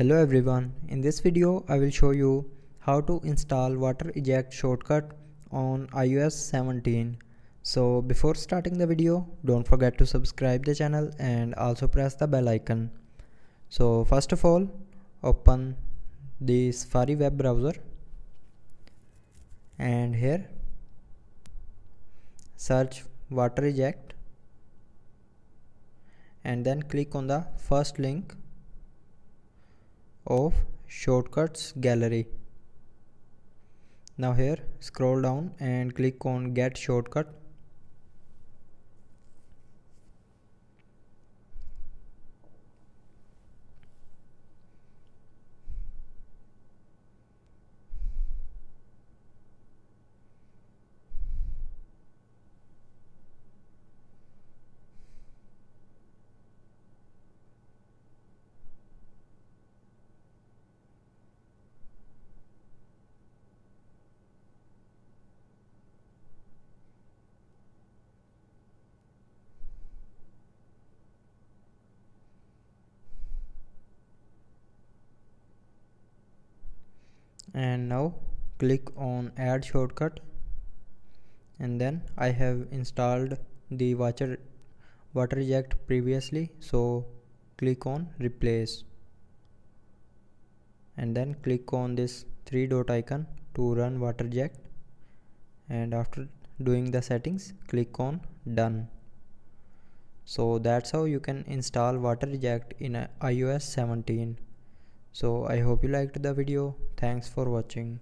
Hello everyone, in this video I will show you how to install water eject shortcut on iOS 17. So before starting the video, don't forget to subscribe the channel and also press the bell icon. So first of all, open the Safari web browser and here search water eject and then click on the first link of shortcuts gallery. Now here scroll down and click on get shortcut. And now click on add shortcut, and then I have installed the water eject previously, so click on replace and then click on this three dot icon to run water eject, and after doing the settings click on done. So that's how you can install water eject in iOS 17. So I hope you liked the video. Thanks for watching.